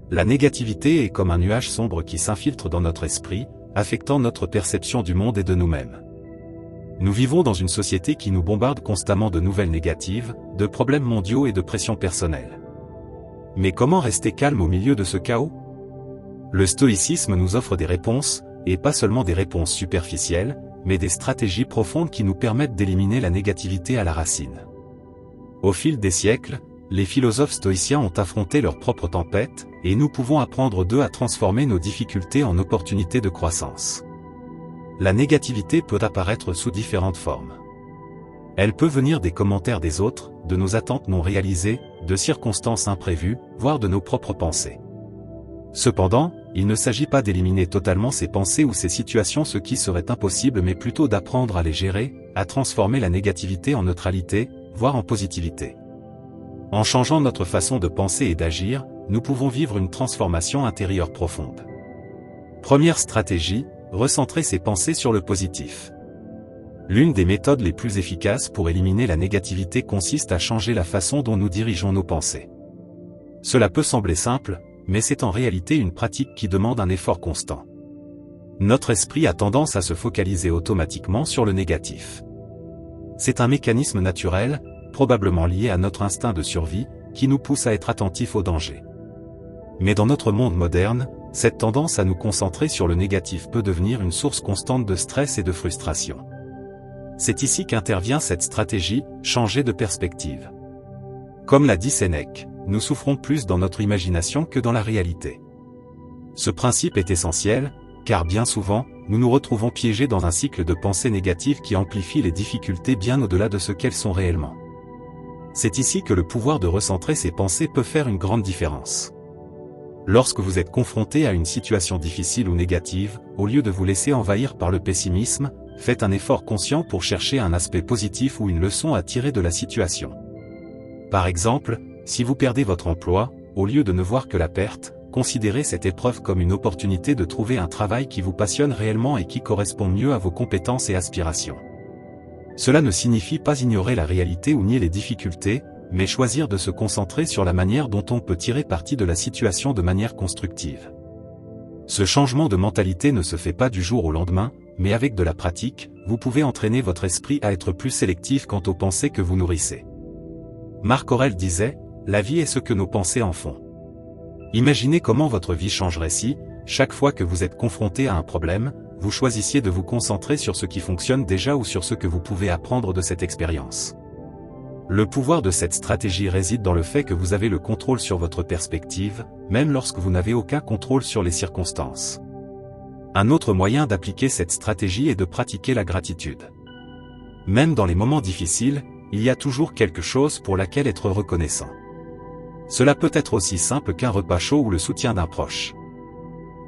La négativité est comme un nuage sombre qui s'infiltre dans notre esprit, affectant notre perception du monde et de nous-mêmes. Nous vivons dans une société qui nous bombarde constamment de nouvelles négatives, de problèmes mondiaux et de pression personnelle. Mais comment rester calme au milieu de ce chaos? Le stoïcisme nous offre des réponses, et pas seulement des réponses superficielles, mais des stratégies profondes qui nous permettent d'éliminer la négativité à la racine. Au fil des siècles, les philosophes stoïciens ont affronté leurs propres tempêtes, et nous pouvons apprendre d'eux à transformer nos difficultés en opportunités de croissance. La négativité peut apparaître sous différentes formes. Elle peut venir des commentaires des autres, de nos attentes non réalisées, de circonstances imprévues, voire de nos propres pensées. Cependant, il ne s'agit pas d'éliminer totalement ces pensées ou ces situations, ce qui serait impossible, mais plutôt d'apprendre à les gérer, à transformer la négativité en neutralité, voire en positivité. En changeant notre façon de penser et d'agir, nous pouvons vivre une transformation intérieure profonde. Première stratégie, recentrer ses pensées sur le positif. L'une des méthodes les plus efficaces pour éliminer la négativité consiste à changer la façon dont nous dirigeons nos pensées. Cela peut sembler simple, mais c'est en réalité une pratique qui demande un effort constant. Notre esprit a tendance à se focaliser automatiquement sur le négatif. C'est un mécanisme naturel, probablement lié à notre instinct de survie, qui nous pousse à être attentifs aux dangers. Mais dans notre monde moderne, cette tendance à nous concentrer sur le négatif peut devenir une source constante de stress et de frustration. C'est ici qu'intervient cette stratégie, changer de perspective. Comme l'a dit Sénèque, nous souffrons plus dans notre imagination que dans la réalité. Ce principe est essentiel, car bien souvent, nous nous retrouvons piégés dans un cycle de pensées négatives qui amplifie les difficultés bien au-delà de ce qu'elles sont réellement. C'est ici que le pouvoir de recentrer ses pensées peut faire une grande différence. Lorsque vous êtes confronté à une situation difficile ou négative, au lieu de vous laisser envahir par le pessimisme, faites un effort conscient pour chercher un aspect positif ou une leçon à tirer de la situation. Par exemple, si vous perdez votre emploi, au lieu de ne voir que la perte, considérez cette épreuve comme une opportunité de trouver un travail qui vous passionne réellement et qui correspond mieux à vos compétences et aspirations. Cela ne signifie pas ignorer la réalité ou nier les difficultés, mais choisir de se concentrer sur la manière dont on peut tirer parti de la situation de manière constructive. Ce changement de mentalité ne se fait pas du jour au lendemain, mais avec de la pratique, vous pouvez entraîner votre esprit à être plus sélectif quant aux pensées que vous nourrissez. Marc Aurèle disait, « La vie est ce que nos pensées en font ». Imaginez comment votre vie changerait si, chaque fois que vous êtes confronté à un problème, vous choisissiez de vous concentrer sur ce qui fonctionne déjà ou sur ce que vous pouvez apprendre de cette expérience. Le pouvoir de cette stratégie réside dans le fait que vous avez le contrôle sur votre perspective, même lorsque vous n'avez aucun contrôle sur les circonstances. Un autre moyen d'appliquer cette stratégie est de pratiquer la gratitude. Même dans les moments difficiles, il y a toujours quelque chose pour laquelle être reconnaissant. Cela peut être aussi simple qu'un repas chaud ou le soutien d'un proche.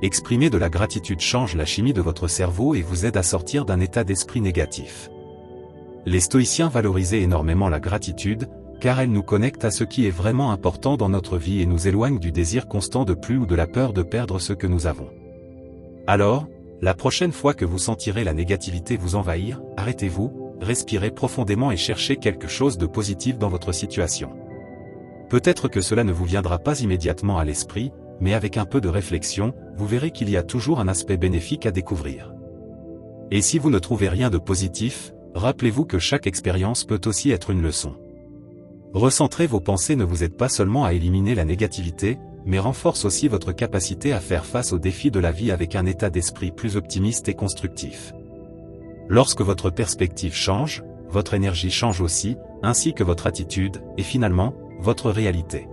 Exprimer de la gratitude change la chimie de votre cerveau et vous aide à sortir d'un état d'esprit négatif. Les stoïciens valorisaient énormément la gratitude, car elle nous connecte à ce qui est vraiment important dans notre vie et nous éloigne du désir constant de plus ou de la peur de perdre ce que nous avons. Alors, la prochaine fois que vous sentirez la négativité vous envahir, arrêtez-vous, respirez profondément et cherchez quelque chose de positif dans votre situation. Peut-être que cela ne vous viendra pas immédiatement à l'esprit, mais avec un peu de réflexion, vous verrez qu'il y a toujours un aspect bénéfique à découvrir. Et si vous ne trouvez rien de positif, rappelez-vous que chaque expérience peut aussi être une leçon. Recentrer vos pensées ne vous aide pas seulement à éliminer la négativité, mais renforce aussi votre capacité à faire face aux défis de la vie avec un état d'esprit plus optimiste et constructif. Lorsque votre perspective change, votre énergie change aussi, ainsi que votre attitude, et finalement, votre réalité.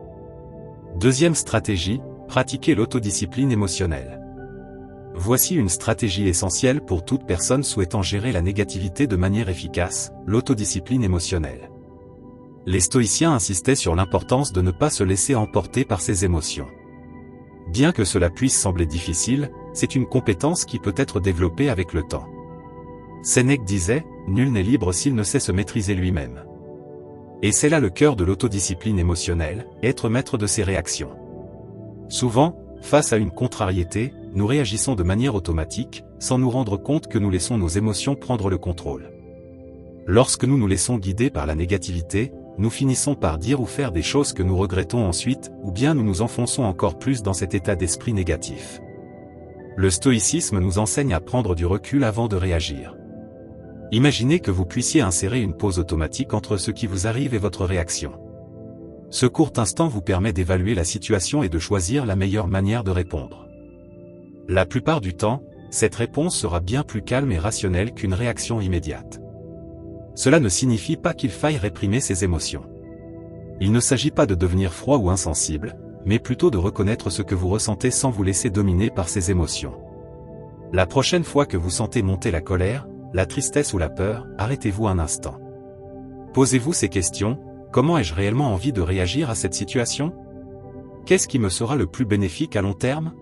Deuxième stratégie, pratiquer l'autodiscipline émotionnelle. Voici une stratégie essentielle pour toute personne souhaitant gérer la négativité de manière efficace, l'autodiscipline émotionnelle. Les stoïciens insistaient sur l'importance de ne pas se laisser emporter par ses émotions. Bien que cela puisse sembler difficile, c'est une compétence qui peut être développée avec le temps. Sénèque disait, « Nul n'est libre s'il ne sait se maîtriser lui-même ». Et c'est là le cœur de l'autodiscipline émotionnelle, être maître de ses réactions. Souvent, face à une contrariété, nous réagissons de manière automatique, sans nous rendre compte que nous laissons nos émotions prendre le contrôle. Lorsque nous nous laissons guider par la négativité, nous finissons par dire ou faire des choses que nous regrettons ensuite, ou bien nous nous enfonçons encore plus dans cet état d'esprit négatif. Le stoïcisme nous enseigne à prendre du recul avant de réagir. Imaginez que vous puissiez insérer une pause automatique entre ce qui vous arrive et votre réaction. Ce court instant vous permet d'évaluer la situation et de choisir la meilleure manière de répondre. La plupart du temps, cette réponse sera bien plus calme et rationnelle qu'une réaction immédiate. Cela ne signifie pas qu'il faille réprimer ses émotions. Il ne s'agit pas de devenir froid ou insensible, mais plutôt de reconnaître ce que vous ressentez sans vous laisser dominer par ces émotions. La prochaine fois que vous sentez monter la colère, la tristesse ou la peur, arrêtez-vous un instant. Posez-vous ces questions: comment ai-je réellement envie de réagir à cette situation? Qu'est-ce qui me sera le plus bénéfique à long terme?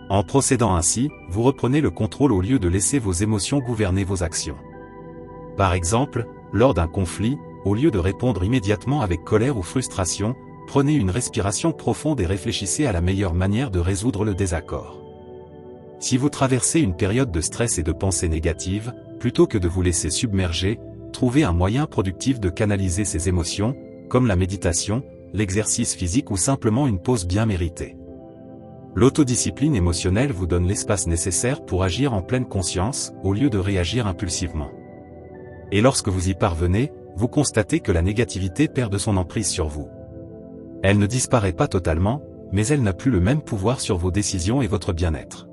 En procédant ainsi, vous reprenez le contrôle au lieu de laisser vos émotions gouverner vos actions. Par exemple, lors d'un conflit, au lieu de répondre immédiatement avec colère ou frustration, prenez une respiration profonde et réfléchissez à la meilleure manière de résoudre le désaccord. Si vous traversez une période de stress et de pensées négatives, plutôt que de vous laisser submerger, trouvez un moyen productif de canaliser ces émotions, comme la méditation, l'exercice physique ou simplement une pause bien méritée. L'autodiscipline émotionnelle vous donne l'espace nécessaire pour agir en pleine conscience, au lieu de réagir impulsivement. Et lorsque vous y parvenez, vous constatez que la négativité perd de son emprise sur vous. Elle ne disparaît pas totalement, mais elle n'a plus le même pouvoir sur vos décisions et votre bien-être.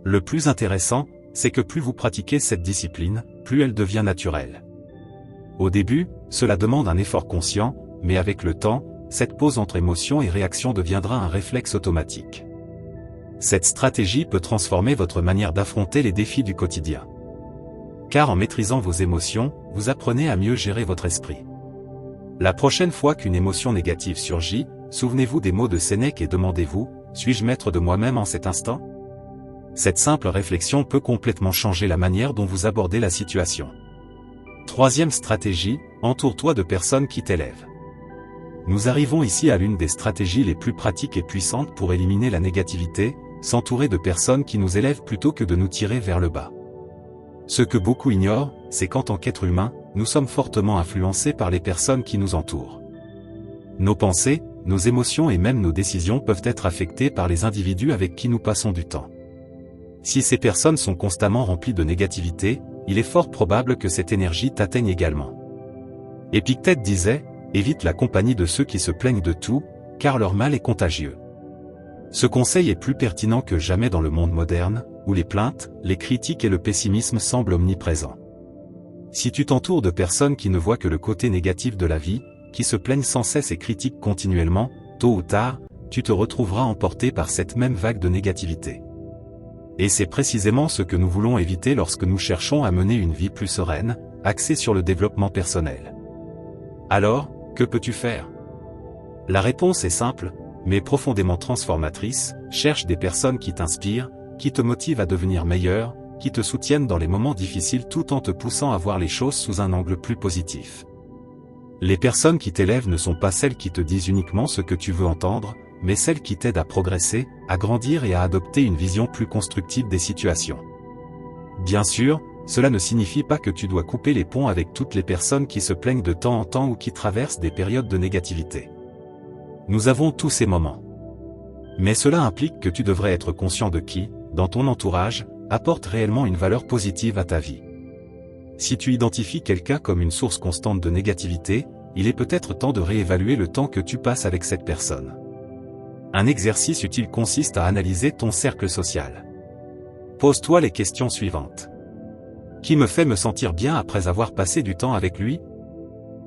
Le plus intéressant, c'est que plus vous pratiquez cette discipline, plus elle devient naturelle. Au début, cela demande un effort conscient, mais avec le temps, cette pause entre émotion et réaction deviendra un réflexe automatique. Cette stratégie peut transformer votre manière d'affronter les défis du quotidien. Car en maîtrisant vos émotions, vous apprenez à mieux gérer votre esprit. La prochaine fois qu'une émotion négative surgit, souvenez-vous des mots de Sénèque et demandez-vous: suis-je maître de moi-même en cet instant? Cette simple réflexion peut complètement changer la manière dont vous abordez la situation. Troisième stratégie, entoure-toi de personnes qui t'élèvent. Nous arrivons ici à l'une des stratégies les plus pratiques et puissantes pour éliminer la négativité: s'entourer de personnes qui nous élèvent plutôt que de nous tirer vers le bas. Ce que beaucoup ignorent, c'est qu'en tant qu'être humain, nous sommes fortement influencés par les personnes qui nous entourent. Nos pensées, nos émotions et même nos décisions peuvent être affectées par les individus avec qui nous passons du temps. Si ces personnes sont constamment remplies de négativité, il est fort probable que cette énergie t'atteigne également. Épictète disait: évite la compagnie de ceux qui se plaignent de tout, car leur mal est contagieux. Ce conseil est plus pertinent que jamais dans le monde moderne, où les plaintes, les critiques et le pessimisme semblent omniprésents. Si tu t'entoures de personnes qui ne voient que le côté négatif de la vie, qui se plaignent sans cesse et critiquent continuellement, tôt ou tard, tu te retrouveras emporté par cette même vague de négativité. Et c'est précisément ce que nous voulons éviter lorsque nous cherchons à mener une vie plus sereine, axée sur le développement personnel. Alors, que peux-tu faire? La réponse est simple, mais profondément transformatrice: cherche des personnes qui t'inspirent, qui te motivent à devenir meilleur, qui te soutiennent dans les moments difficiles tout en te poussant à voir les choses sous un angle plus positif. Les personnes qui t'élèvent ne sont pas celles qui te disent uniquement ce que tu veux entendre, mais celles qui t'aident à progresser, à grandir et à adopter une vision plus constructive des situations. Bien sûr, cela ne signifie pas que tu dois couper les ponts avec toutes les personnes qui se plaignent de temps en temps ou qui traversent des périodes de négativité. Nous avons tous ces moments. Mais cela implique que tu devrais être conscient de qui, dans ton entourage, apporte réellement une valeur positive à ta vie. Si tu identifies quelqu'un comme une source constante de négativité, il est peut-être temps de réévaluer le temps que tu passes avec cette personne. Un exercice utile consiste à analyser ton cercle social. Pose-toi les questions suivantes. Qui me fait me sentir bien après avoir passé du temps avec lui?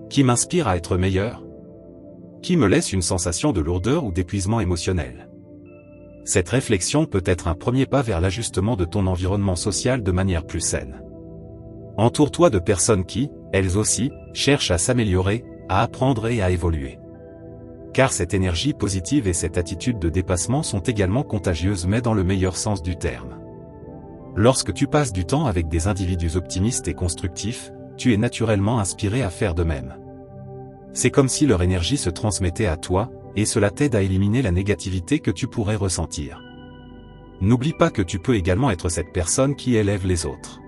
Qui m'inspire à être meilleur? Qui me laisse une sensation de lourdeur ou d'épuisement émotionnel? Cette réflexion peut être un premier pas vers l'ajustement de ton environnement social de manière plus saine. Entoure-toi de personnes qui, elles aussi, cherchent à s'améliorer, à apprendre et à évoluer. Car cette énergie positive et cette attitude de dépassement sont également contagieuses, mais dans le meilleur sens du terme. Lorsque tu passes du temps avec des individus optimistes et constructifs, tu es naturellement inspiré à faire de même. C'est comme si leur énergie se transmettait à toi, et cela t'aide à éliminer la négativité que tu pourrais ressentir. N'oublie pas que tu peux également être cette personne qui élève les autres.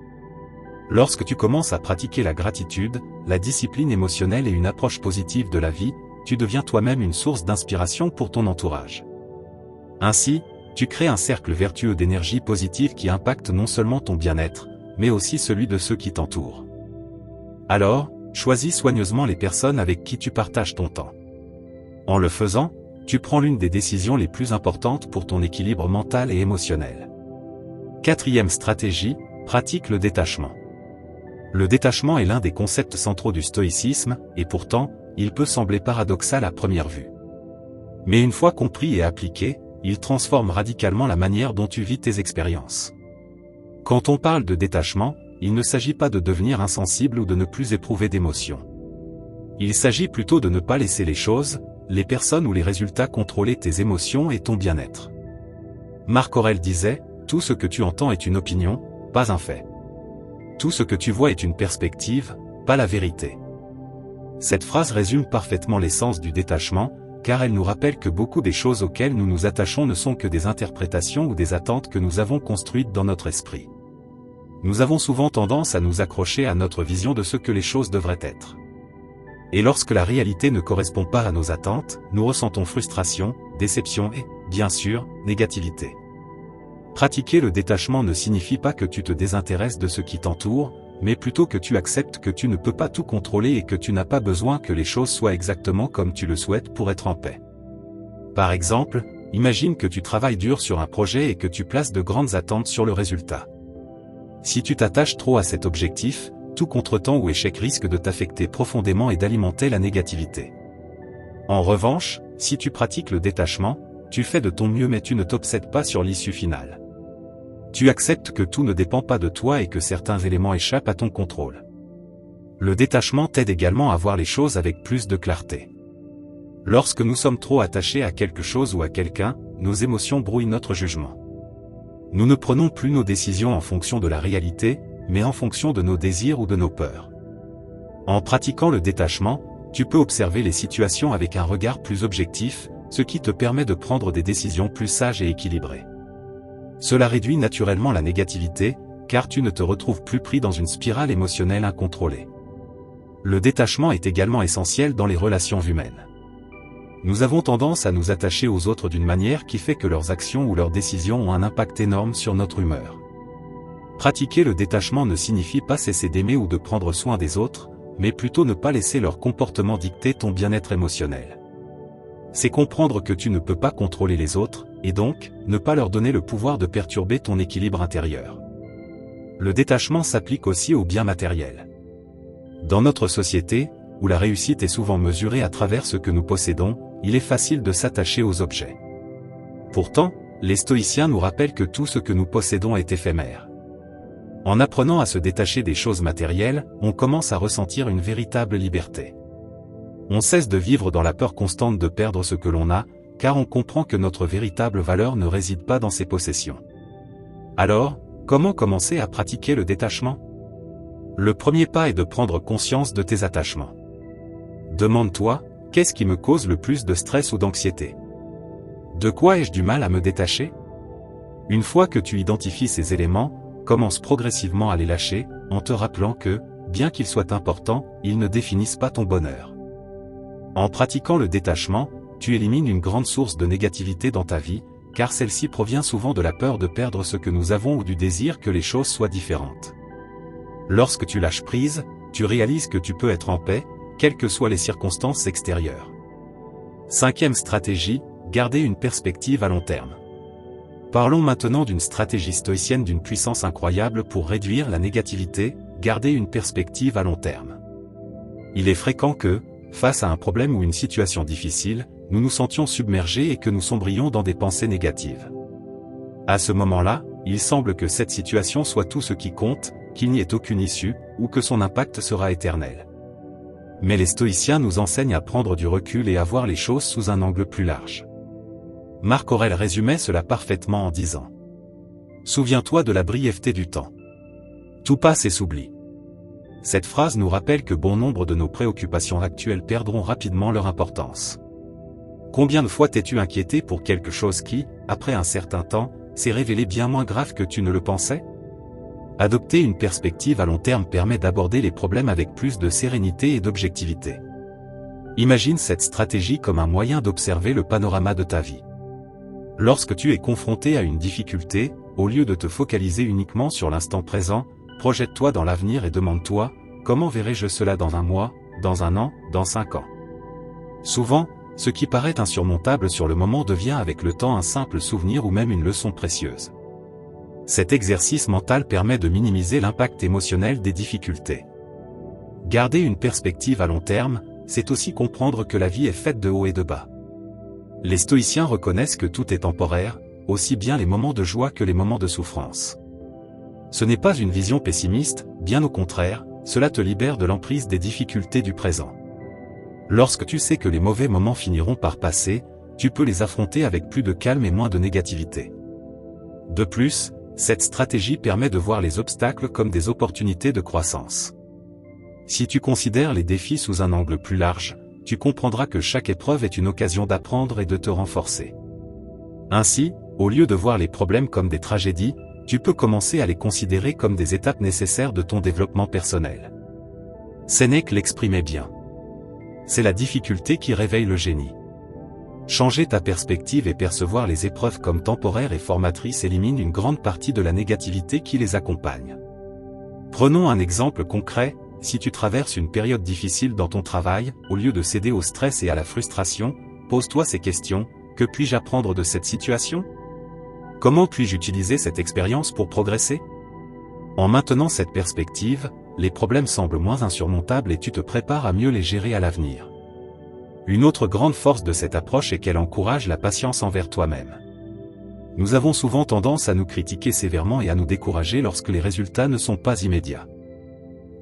Lorsque tu commences à pratiquer la gratitude, la discipline émotionnelle et une approche positive de la vie, tu deviens toi-même une source d'inspiration pour ton entourage. Ainsi, tu crées un cercle vertueux d'énergie positive qui impacte non seulement ton bien-être, mais aussi celui de ceux qui t'entourent. Alors, choisis soigneusement les personnes avec qui tu partages ton temps. En le faisant, tu prends l'une des décisions les plus importantes pour ton équilibre mental et émotionnel. 4e stratégie, pratique le détachement. Le détachement est l'un des concepts centraux du stoïcisme, et pourtant, il peut sembler paradoxal à première vue. Mais une fois compris et appliqué, il transforme radicalement la manière dont tu vis tes expériences. Quand on parle de détachement, il ne s'agit pas de devenir insensible ou de ne plus éprouver d'émotions. Il s'agit plutôt de ne pas laisser les choses, les personnes ou les résultats contrôler tes émotions et ton bien-être. Marc Aurèle disait, « Tout ce que tu entends est une opinion, pas un fait. Tout ce que tu vois est une perspective, pas la vérité. » Cette phrase résume parfaitement l'essence du détachement, car elle nous rappelle que beaucoup des choses auxquelles nous nous attachons ne sont que des interprétations ou des attentes que nous avons construites dans notre esprit. Nous avons souvent tendance à nous accrocher à notre vision de ce que les choses devraient être. Et lorsque la réalité ne correspond pas à nos attentes, nous ressentons frustration, déception et, bien sûr, négativité. Pratiquer le détachement ne signifie pas que tu te désintéresses de ce qui t'entoure, mais plutôt que tu acceptes que tu ne peux pas tout contrôler et que tu n'as pas besoin que les choses soient exactement comme tu le souhaites pour être en paix. Par exemple, imagine que tu travailles dur sur un projet et que tu places de grandes attentes sur le résultat. Si tu t'attaches trop à cet objectif, tout contretemps ou échec risque de t'affecter profondément et d'alimenter la négativité. En revanche, si tu pratiques le détachement, tu fais de ton mieux mais tu ne t'obsèdes pas sur l'issue finale. Tu acceptes que tout ne dépend pas de toi et que certains éléments échappent à ton contrôle. Le détachement t'aide également à voir les choses avec plus de clarté. Lorsque nous sommes trop attachés à quelque chose ou à quelqu'un, nos émotions brouillent notre jugement. Nous ne prenons plus nos décisions en fonction de la réalité, mais en fonction de nos désirs ou de nos peurs. En pratiquant le détachement, tu peux observer les situations avec un regard plus objectif, ce qui te permet de prendre des décisions plus sages et équilibrées. Cela réduit naturellement la négativité, car tu ne te retrouves plus pris dans une spirale émotionnelle incontrôlée. Le détachement est également essentiel dans les relations humaines. Nous avons tendance à nous attacher aux autres d'une manière qui fait que leurs actions ou leurs décisions ont un impact énorme sur notre humeur. Pratiquer le détachement ne signifie pas cesser d'aimer ou de prendre soin des autres, mais plutôt ne pas laisser leur comportement dicter ton bien-être émotionnel. C'est comprendre que tu ne peux pas contrôler les autres, et donc, ne pas leur donner le pouvoir de perturber ton équilibre intérieur. Le détachement s'applique aussi au bien matériel. Dans notre société, où la réussite est souvent mesurée à travers ce que nous possédons, il est facile de s'attacher aux objets. Pourtant, les stoïciens nous rappellent que tout ce que nous possédons est éphémère. En apprenant à se détacher des choses matérielles, on commence à ressentir une véritable liberté. On cesse de vivre dans la peur constante de perdre ce que l'on a, car on comprend que notre véritable valeur ne réside pas dans ses possessions. Alors, comment commencer à pratiquer le détachement ? Le premier pas est de prendre conscience de tes attachements. Demande-toi, qu'est-ce qui me cause le plus de stress ou d'anxiété ? De quoi ai-je du mal à me détacher ? Une fois que tu identifies ces éléments, commence progressivement à les lâcher, en te rappelant que, bien qu'ils soient importants, ils ne définissent pas ton bonheur. En pratiquant le détachement, tu élimines une grande source de négativité dans ta vie, car celle-ci provient souvent de la peur de perdre ce que nous avons ou du désir que les choses soient différentes. Lorsque tu lâches prise, tu réalises que tu peux être en paix, quelles que soient les circonstances extérieures. 5e stratégie, garder une perspective à long terme. Parlons maintenant d'une stratégie stoïcienne d'une puissance incroyable pour réduire la négativité, garder une perspective à long terme. Il est fréquent que, face à un problème ou une situation difficile, nous nous sentions submergés et que nous sombrions dans des pensées négatives. À ce moment-là, il semble que cette situation soit tout ce qui compte, qu'il n'y ait aucune issue, ou que son impact sera éternel. Mais les stoïciens nous enseignent à prendre du recul et à voir les choses sous un angle plus large. Marc Aurèle résumait cela parfaitement en disant : « Souviens-toi de la brièveté du temps. Tout passe et s'oublie. » Cette phrase nous rappelle que bon nombre de nos préoccupations actuelles perdront rapidement leur importance. Combien de fois t'es-tu inquiété pour quelque chose qui, après un certain temps, s'est révélé bien moins grave que tu ne le pensais ? Adopter une perspective à long terme permet d'aborder les problèmes avec plus de sérénité et d'objectivité. Imagine cette stratégie comme un moyen d'observer le panorama de ta vie. Lorsque tu es confronté à une difficulté, au lieu de te focaliser uniquement sur l'instant présent, projette-toi dans l'avenir et demande-toi, comment verrai-je cela dans 1 mois, dans 1 an, dans 5 ans? Souvent, ce qui paraît insurmontable sur le moment devient avec le temps un simple souvenir ou même une leçon précieuse. Cet exercice mental permet de minimiser l'impact émotionnel des difficultés. Garder une perspective à long terme, c'est aussi comprendre que la vie est faite de hauts et de bas. Les stoïciens reconnaissent que tout est temporaire, aussi bien les moments de joie que les moments de souffrance. Ce n'est pas une vision pessimiste, bien au contraire, cela te libère de l'emprise des difficultés du présent. Lorsque tu sais que les mauvais moments finiront par passer, tu peux les affronter avec plus de calme et moins de négativité. De plus, cette stratégie permet de voir les obstacles comme des opportunités de croissance. Si tu considères les défis sous un angle plus large, tu comprendras que chaque épreuve est une occasion d'apprendre et de te renforcer. Ainsi, au lieu de voir les problèmes comme des tragédies, tu peux commencer à les considérer comme des étapes nécessaires de ton développement personnel. Sénèque l'exprimait bien. C'est la difficulté qui réveille le génie. Changer ta perspective et percevoir les épreuves comme temporaires et formatrices élimine une grande partie de la négativité qui les accompagne. Prenons un exemple concret, si tu traverses une période difficile dans ton travail, au lieu de céder au stress et à la frustration, pose-toi ces questions: que puis-je apprendre de cette situation? Comment puis-je utiliser cette expérience pour progresser? En maintenant cette perspective, les problèmes semblent moins insurmontables et tu te prépares à mieux les gérer à l'avenir. Une autre grande force de cette approche est qu'elle encourage la patience envers toi-même. Nous avons souvent tendance à nous critiquer sévèrement et à nous décourager lorsque les résultats ne sont pas immédiats.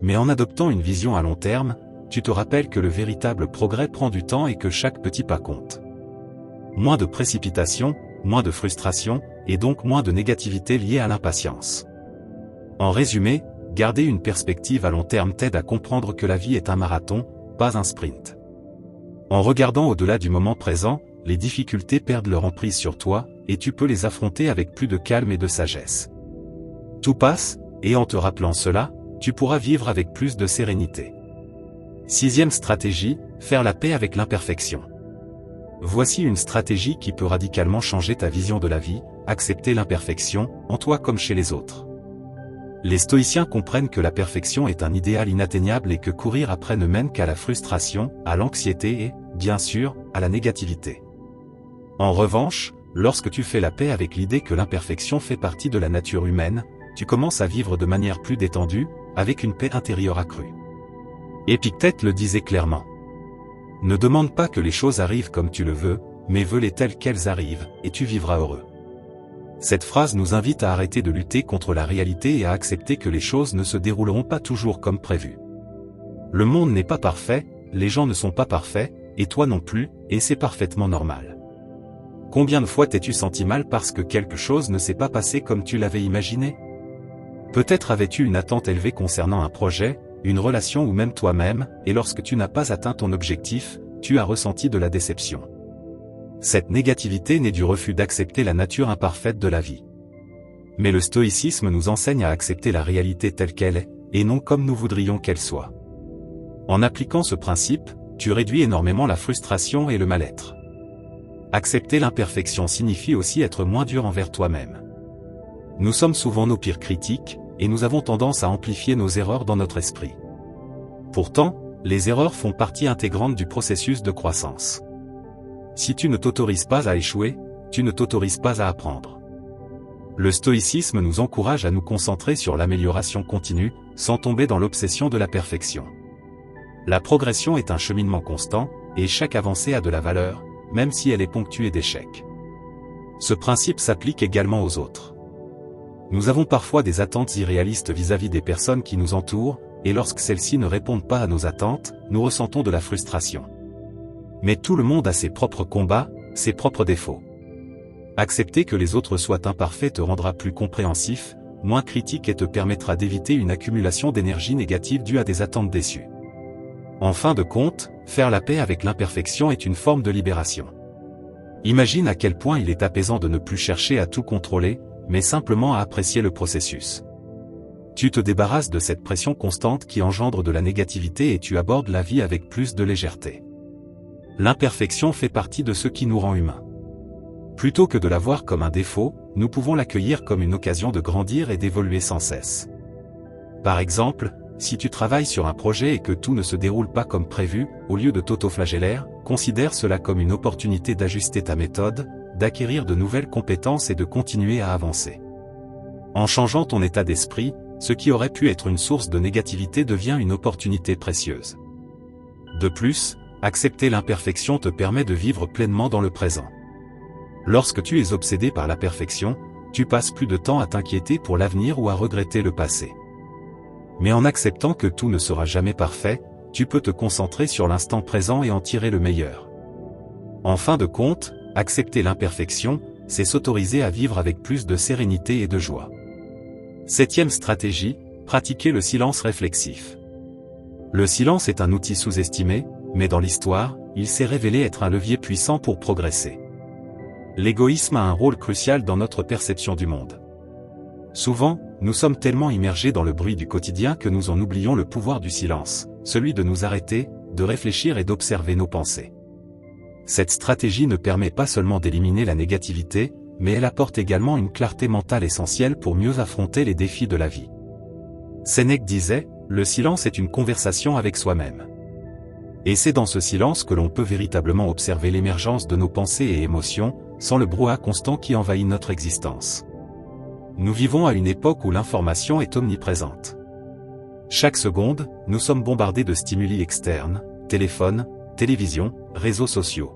Mais en adoptant une vision à long terme, tu te rappelles que le véritable progrès prend du temps et que chaque petit pas compte. Moins de précipitation, moins de frustration, et donc moins de négativité liée à l'impatience. En résumé, garder une perspective à long terme t'aide à comprendre que la vie est un marathon, pas un sprint. En regardant au-delà du moment présent, les difficultés perdent leur emprise sur toi, et tu peux les affronter avec plus de calme et de sagesse. Tout passe, et en te rappelant cela, tu pourras vivre avec plus de sérénité. 6e stratégie, faire la paix avec l'imperfection. Voici une stratégie qui peut radicalement changer ta vision de la vie: accepter l'imperfection, en toi comme chez les autres. Les stoïciens comprennent que la perfection est un idéal inatteignable et que courir après ne mène qu'à la frustration, à l'anxiété et, bien sûr, à la négativité. En revanche, lorsque tu fais la paix avec l'idée que l'imperfection fait partie de la nature humaine, tu commences à vivre de manière plus détendue, avec une paix intérieure accrue. Épictète le disait clairement. Ne demande pas que les choses arrivent comme tu le veux, mais veux-les telles qu'elles arrivent, et tu vivras heureux. Cette phrase nous invite à arrêter de lutter contre la réalité et à accepter que les choses ne se dérouleront pas toujours comme prévu. Le monde n'est pas parfait, les gens ne sont pas parfaits, et toi non plus, et c'est parfaitement normal. Combien de fois t'es-tu senti mal parce que quelque chose ne s'est pas passé comme tu l'avais imaginé? Peut-être avais-tu une attente élevée concernant un projet, une relation ou même toi-même, et lorsque tu n'as pas atteint ton objectif, tu as ressenti de la déception. Cette négativité naît du refus d'accepter la nature imparfaite de la vie. Mais le stoïcisme nous enseigne à accepter la réalité telle qu'elle est, et non comme nous voudrions qu'elle soit. En appliquant ce principe, tu réduis énormément la frustration et le mal-être. Accepter l'imperfection signifie aussi être moins dur envers toi-même. Nous sommes souvent nos pires critiques, et nous avons tendance à amplifier nos erreurs dans notre esprit. Pourtant, les erreurs font partie intégrante du processus de croissance. Si tu ne t'autorises pas à échouer, tu ne t'autorises pas à apprendre. Le stoïcisme nous encourage à nous concentrer sur l'amélioration continue, sans tomber dans l'obsession de la perfection. La progression est un cheminement constant, et chaque avancée a de la valeur, même si elle est ponctuée d'échecs. Ce principe s'applique également aux autres. Nous avons parfois des attentes irréalistes vis-à-vis des personnes qui nous entourent, et lorsque celles-ci ne répondent pas à nos attentes, nous ressentons de la frustration. Mais tout le monde a ses propres combats, ses propres défauts. Accepter que les autres soient imparfaits te rendra plus compréhensif, moins critique et te permettra d'éviter une accumulation d'énergie négative due à des attentes déçues. En fin de compte, faire la paix avec l'imperfection est une forme de libération. Imagine à quel point il est apaisant de ne plus chercher à tout contrôler, mais simplement à apprécier le processus. Tu te débarrasses de cette pression constante qui engendre de la négativité et tu abordes la vie avec plus de légèreté. L'imperfection fait partie de ce qui nous rend humains. Plutôt que de la voir comme un défaut, nous pouvons l'accueillir comme une occasion de grandir et d'évoluer sans cesse. Par exemple, si tu travailles sur un projet et que tout ne se déroule pas comme prévu, au lieu de t'auto-flageller, considère cela comme une opportunité d'ajuster ta méthode, d'acquérir de nouvelles compétences et de continuer à avancer. En changeant ton état d'esprit, ce qui aurait pu être une source de négativité devient une opportunité précieuse. De plus, accepter l'imperfection te permet de vivre pleinement dans le présent. Lorsque tu es obsédé par la perfection, tu passes plus de temps à t'inquiéter pour l'avenir ou à regretter le passé. Mais en acceptant que tout ne sera jamais parfait, tu peux te concentrer sur l'instant présent et en tirer le meilleur. En fin de compte, accepter l'imperfection, c'est s'autoriser à vivre avec plus de sérénité et de joie. 7e stratégie, pratiquer le silence réflexif. Le silence est un outil sous-estimé, mais dans l'histoire, il s'est révélé être un levier puissant pour progresser. L'égoïsme a un rôle crucial dans notre perception du monde. Souvent, nous sommes tellement immergés dans le bruit du quotidien que nous en oublions le pouvoir du silence, celui de nous arrêter, de réfléchir et d'observer nos pensées. Cette stratégie ne permet pas seulement d'éliminer la négativité, mais elle apporte également une clarté mentale essentielle pour mieux affronter les défis de la vie. Sénèque disait, « Le silence est une conversation avec soi-même ». Et c'est dans ce silence que l'on peut véritablement observer l'émergence de nos pensées et émotions, sans le brouhaha constant qui envahit notre existence. Nous vivons à une époque où l'information est omniprésente. Chaque seconde, nous sommes bombardés de stimuli externes, téléphone, télévision, réseaux sociaux.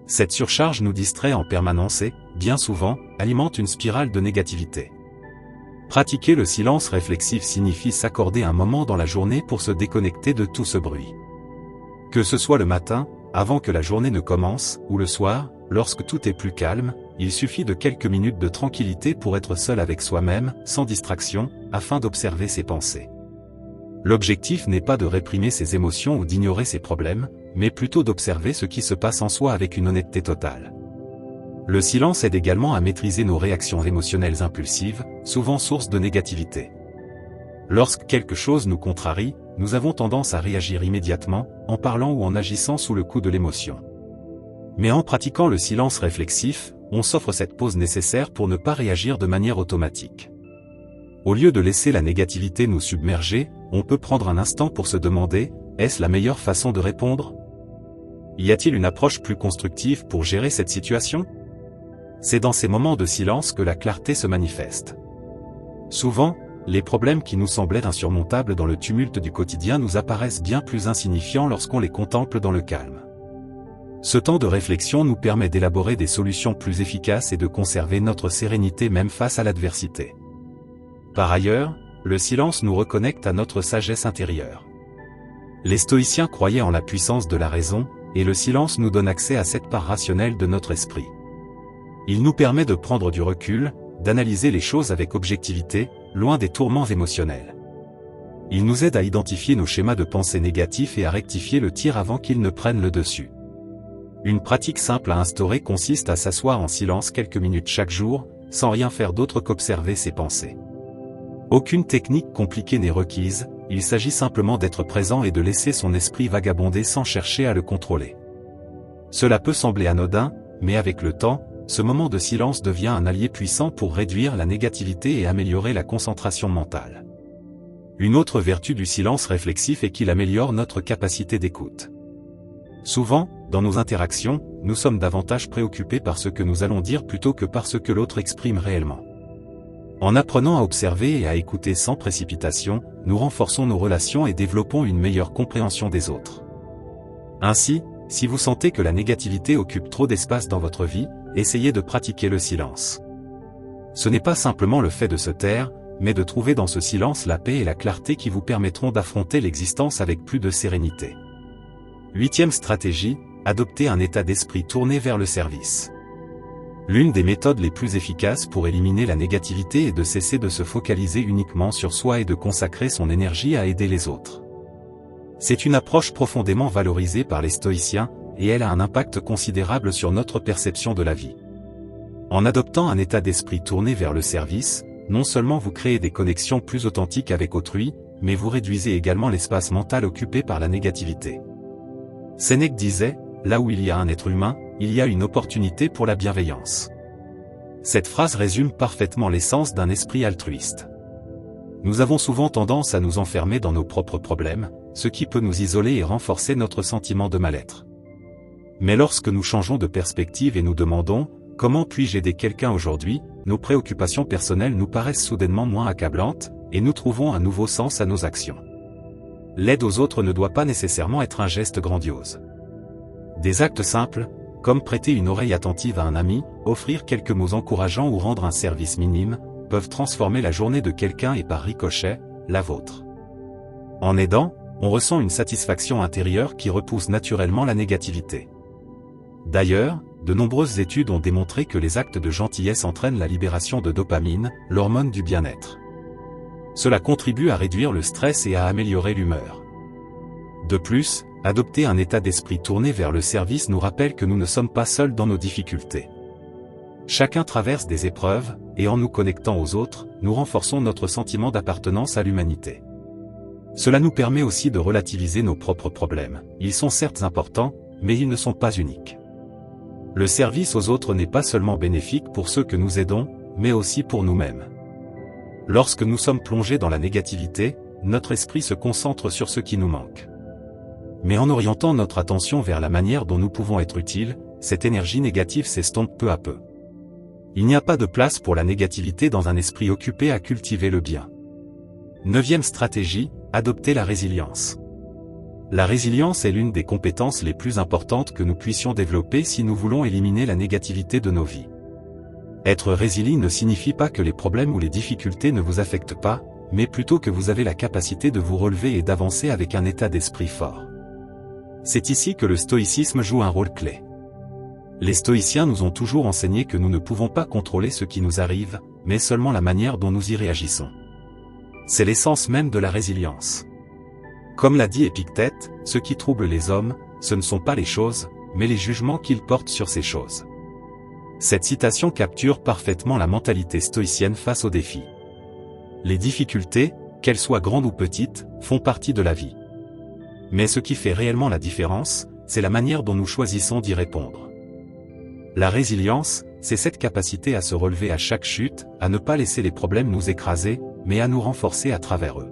Cette surcharge nous distrait en permanence et, bien souvent, alimente une spirale de négativité. Pratiquer le silence réflexif signifie s'accorder un moment dans la journée pour se déconnecter de tout ce bruit. Que ce soit le matin, avant que la journée ne commence, ou le soir, lorsque tout est plus calme, il suffit de quelques minutes de tranquillité pour être seul avec soi-même, sans distraction, afin d'observer ses pensées. L'objectif n'est pas de réprimer ses émotions ou d'ignorer ses problèmes, mais plutôt d'observer ce qui se passe en soi avec une honnêteté totale. Le silence aide également à maîtriser nos réactions émotionnelles impulsives, souvent source de négativité. Lorsque quelque chose nous contrarie, nous avons tendance à réagir immédiatement, en parlant ou en agissant sous le coup de l'émotion. Mais en pratiquant le silence réflexif, on s'offre cette pause nécessaire pour ne pas réagir de manière automatique. Au lieu de laisser la négativité nous submerger, on peut prendre un instant pour se demander, est-ce la meilleure façon de répondre ? Y a-t-il une approche plus constructive pour gérer cette situation ? C'est dans ces moments de silence que la clarté se manifeste. Souvent, les problèmes qui nous semblaient insurmontables dans le tumulte du quotidien nous apparaissent bien plus insignifiants lorsqu'on les contemple dans le calme. Ce temps de réflexion nous permet d'élaborer des solutions plus efficaces et de conserver notre sérénité même face à l'adversité. Par ailleurs, le silence nous reconnecte à notre sagesse intérieure. Les stoïciens croyaient en la puissance de la raison, et le silence nous donne accès à cette part rationnelle de notre esprit. Il nous permet de prendre du recul, d'analyser les choses avec objectivité, loin des tourments émotionnels. Il nous aide à identifier nos schémas de pensée négatifs et à rectifier le tir avant qu'ils ne prennent le dessus. Une pratique simple à instaurer consiste à s'asseoir en silence quelques minutes chaque jour, sans rien faire d'autre qu'observer ses pensées. Aucune technique compliquée n'est requise, il s'agit simplement d'être présent et de laisser son esprit vagabonder sans chercher à le contrôler. Cela peut sembler anodin, mais avec le temps, ce moment de silence devient un allié puissant pour réduire la négativité et améliorer la concentration mentale. Une autre vertu du silence réflexif est qu'il améliore notre capacité d'écoute. Souvent, dans nos interactions, nous sommes davantage préoccupés par ce que nous allons dire plutôt que par ce que l'autre exprime réellement. En apprenant à observer et à écouter sans précipitation, nous renforçons nos relations et développons une meilleure compréhension des autres. Ainsi, si vous sentez que la négativité occupe trop d'espace dans votre vie, essayez de pratiquer le silence. Ce n'est pas simplement le fait de se taire, mais de trouver dans ce silence la paix et la clarté qui vous permettront d'affronter l'existence avec plus de sérénité. 8e stratégie, adopter un état d'esprit tourné vers le service. L'une des méthodes les plus efficaces pour éliminer la négativité est de cesser de se focaliser uniquement sur soi et de consacrer son énergie à aider les autres. C'est une approche profondément valorisée par les stoïciens, et elle a un impact considérable sur notre perception de la vie. En adoptant un état d'esprit tourné vers le service, non seulement vous créez des connexions plus authentiques avec autrui, mais vous réduisez également l'espace mental occupé par la négativité. Sénèque disait, là où il y a un être humain, il y a une opportunité pour la bienveillance. Cette phrase résume parfaitement l'essence d'un esprit altruiste. Nous avons souvent tendance à nous enfermer dans nos propres problèmes, ce qui peut nous isoler et renforcer notre sentiment de mal-être. Mais lorsque nous changeons de perspective et nous demandons « Comment puis-je aider quelqu'un aujourd'hui ?», nos préoccupations personnelles nous paraissent soudainement moins accablantes, et nous trouvons un nouveau sens à nos actions. L'aide aux autres ne doit pas nécessairement être un geste grandiose. Des actes simples, comme prêter une oreille attentive à un ami, offrir quelques mots encourageants ou rendre un service minime, peuvent transformer la journée de quelqu'un et par ricochet, la vôtre. En aidant, on ressent une satisfaction intérieure qui repousse naturellement la négativité. D'ailleurs, de nombreuses études ont démontré que les actes de gentillesse entraînent la libération de dopamine, l'hormone du bien-être. Cela contribue à réduire le stress et à améliorer l'humeur. De plus, adopter un état d'esprit tourné vers le service nous rappelle que nous ne sommes pas seuls dans nos difficultés. Chacun traverse des épreuves, et en nous connectant aux autres, nous renforçons notre sentiment d'appartenance à l'humanité. Cela nous permet aussi de relativiser nos propres problèmes. Ils sont certes importants, mais ils ne sont pas uniques. Le service aux autres n'est pas seulement bénéfique pour ceux que nous aidons, mais aussi pour nous-mêmes. Lorsque nous sommes plongés dans la négativité, notre esprit se concentre sur ce qui nous manque. Mais en orientant notre attention vers la manière dont nous pouvons être utiles, cette énergie négative s'estompe peu à peu. Il n'y a pas de place pour la négativité dans un esprit occupé à cultiver le bien. 9e stratégie, adopter la résilience. La résilience est l'une des compétences les plus importantes que nous puissions développer si nous voulons éliminer la négativité de nos vies. Être résilient ne signifie pas que les problèmes ou les difficultés ne vous affectent pas, mais plutôt que vous avez la capacité de vous relever et d'avancer avec un état d'esprit fort. C'est ici que le stoïcisme joue un rôle clé. Les stoïciens nous ont toujours enseigné que nous ne pouvons pas contrôler ce qui nous arrive, mais seulement la manière dont nous y réagissons. C'est l'essence même de la résilience. Comme l'a dit Épictète, ce qui trouble les hommes, ce ne sont pas les choses, mais les jugements qu'ils portent sur ces choses. Cette citation capture parfaitement la mentalité stoïcienne face aux défis. Les difficultés, qu'elles soient grandes ou petites, font partie de la vie. Mais ce qui fait réellement la différence, c'est la manière dont nous choisissons d'y répondre. La résilience, c'est cette capacité à se relever à chaque chute, à ne pas laisser les problèmes nous écraser, mais à nous renforcer à travers eux.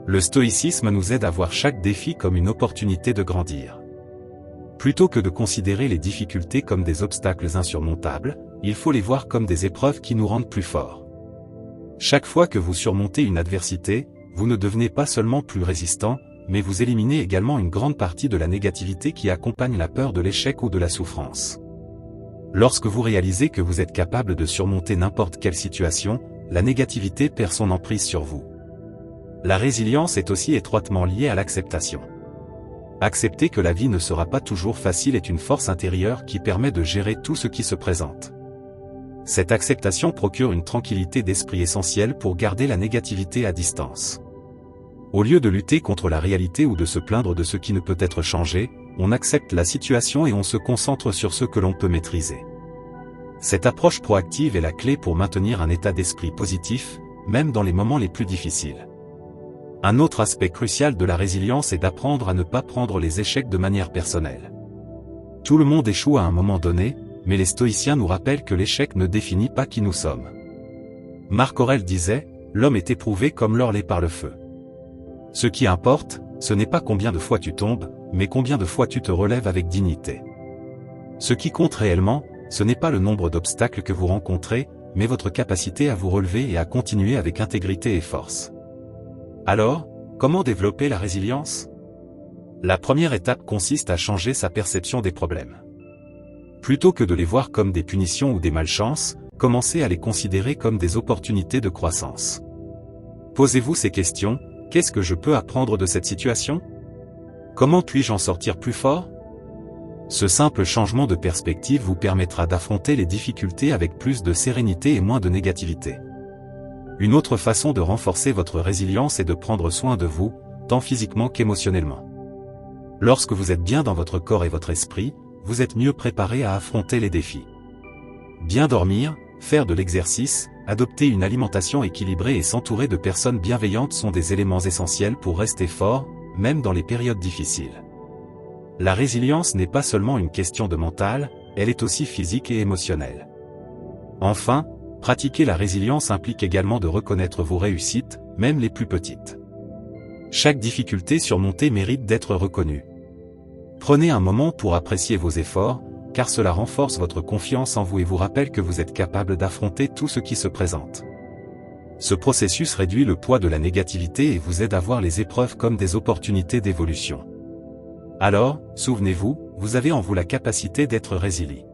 Le stoïcisme nous aide à voir chaque défi comme une opportunité de grandir. Plutôt que de considérer les difficultés comme des obstacles insurmontables, il faut les voir comme des épreuves qui nous rendent plus forts. Chaque fois que vous surmontez une adversité, vous ne devenez pas seulement plus résistant, mais vous éliminez également une grande partie de la négativité qui accompagne la peur de l'échec ou de la souffrance. Lorsque vous réalisez que vous êtes capable de surmonter n'importe quelle situation, la négativité perd son emprise sur vous. La résilience est aussi étroitement liée à l'acceptation. Accepter que la vie ne sera pas toujours facile est une force intérieure qui permet de gérer tout ce qui se présente. Cette acceptation procure une tranquillité d'esprit essentielle pour garder la négativité à distance. Au lieu de lutter contre la réalité ou de se plaindre de ce qui ne peut être changé, on accepte la situation et on se concentre sur ce que l'on peut maîtriser. Cette approche proactive est la clé pour maintenir un état d'esprit positif, même dans les moments les plus difficiles. Un autre aspect crucial de la résilience est d'apprendre à ne pas prendre les échecs de manière personnelle. Tout le monde échoue à un moment donné, mais les stoïciens nous rappellent que l'échec ne définit pas qui nous sommes. Marc Aurèle disait, « L'homme est éprouvé comme l'or l'est par le feu. Ce qui importe, ce n'est pas combien de fois tu tombes, mais combien de fois tu te relèves avec dignité. Ce qui compte réellement, ce n'est pas le nombre d'obstacles que vous rencontrez, mais votre capacité à vous relever et à continuer avec intégrité et force. » Alors, comment développer la résilience ? La première étape consiste à changer sa perception des problèmes. Plutôt que de les voir comme des punitions ou des malchances, commencez à les considérer comme des opportunités de croissance. Posez-vous ces questions, qu'est-ce que je peux apprendre de cette situation ? Comment puis-je en sortir plus fort ? Ce simple changement de perspective vous permettra d'affronter les difficultés avec plus de sérénité et moins de négativité. Une autre façon de renforcer votre résilience est de prendre soin de vous, tant physiquement qu'émotionnellement. Lorsque vous êtes bien dans votre corps et votre esprit, vous êtes mieux préparé à affronter les défis. Bien dormir, faire de l'exercice, adopter une alimentation équilibrée et s'entourer de personnes bienveillantes sont des éléments essentiels pour rester fort, même dans les périodes difficiles. La résilience n'est pas seulement une question de mental, elle est aussi physique et émotionnelle. Enfin, pratiquer la résilience implique également de reconnaître vos réussites, même les plus petites. Chaque difficulté surmontée mérite d'être reconnue. Prenez un moment pour apprécier vos efforts, car cela renforce votre confiance en vous et vous rappelle que vous êtes capable d'affronter tout ce qui se présente. Ce processus réduit le poids de la négativité et vous aide à voir les épreuves comme des opportunités d'évolution. Alors, souvenez-vous, vous avez en vous la capacité d'être résilient.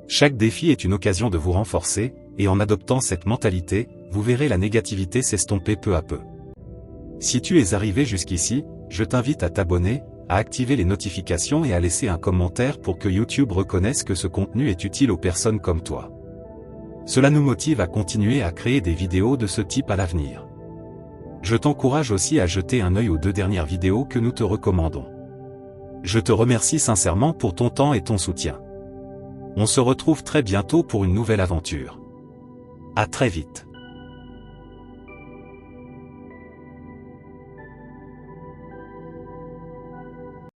Chaque défi est une occasion de vous renforcer, et en adoptant cette mentalité, vous verrez la négativité s'estomper peu à peu. Si tu es arrivé jusqu'ici, je t'invite à t'abonner, à activer les notifications et à laisser un commentaire pour que YouTube reconnaisse que ce contenu est utile aux personnes comme toi. Cela nous motive à continuer à créer des vidéos de ce type à l'avenir. Je t'encourage aussi à jeter un œil aux 2 dernières vidéos que nous te recommandons. Je te remercie sincèrement pour ton temps et ton soutien. On se retrouve très bientôt pour une nouvelle aventure. À très vite.